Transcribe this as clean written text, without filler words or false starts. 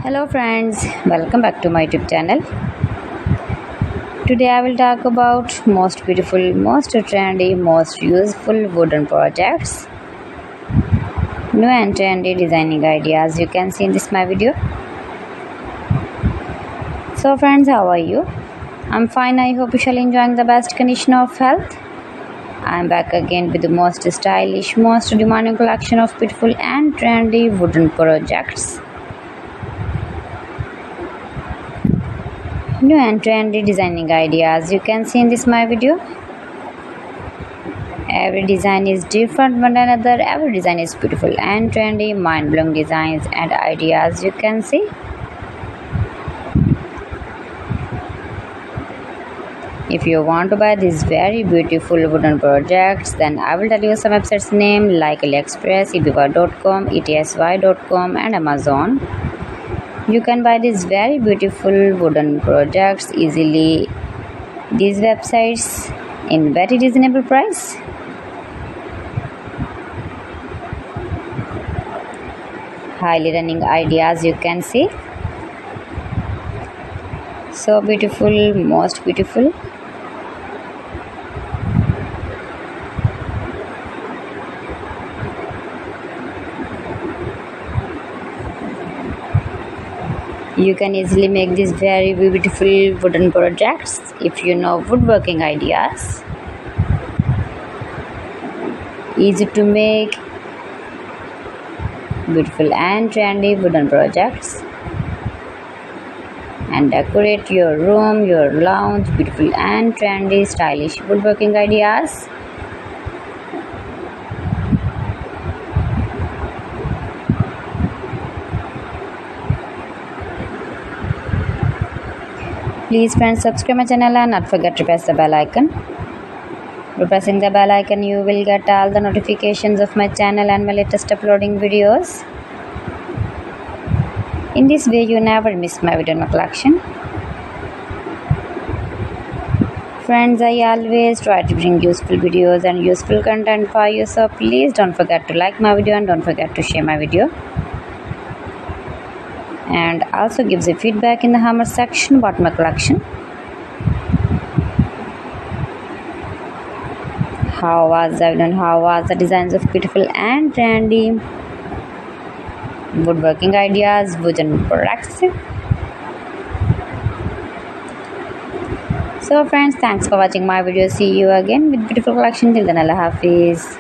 Hello friends, welcome back to my YouTube channel. Today I will talk about most beautiful, most trendy, most useful wooden projects. New and trendy designing ideas you can see in this my video. So friends, how are you? I'm fine. I hope you shall enjoying the best condition of health. I'm back again with the most stylish, most demanding collection of beautiful and trendy wooden projects. New and trendy designing ideas you can see in this my video. Every design is different one another. Every design is beautiful and trendy, mind-blowing designs and ideas you can see. If you want to buy these very beautiful wooden projects, then I will tell you some websites name like AliExpress, eBay.com, etsy.com and Amazon. You can buy these very beautiful wooden projects easily. These websites in very reasonable price. Highly running ideas you can see. So beautiful, most beautiful. You can easily make these very beautiful wooden projects if you know woodworking ideas. Easy to make beautiful and trendy wooden projects and decorate your room, your lounge, beautiful and trendy stylish woodworking ideas. Please friends, subscribe my channel and not forget to press the bell icon. By pressing the bell icon, you will get all the notifications of my channel and my latest uploading videos. In this way, you never miss my video in my collection. Friends, I always try to bring useful videos and useful content for you, so please don't forget to like my video and don't forget to share my video. And also gives a feedback in the comment section about my collection. How was the video and how was the designs of beautiful and trendy woodworking ideas, wooden products. So friends, thanks for watching my video. See you again with beautiful collection. Till then, Allah Hafiz.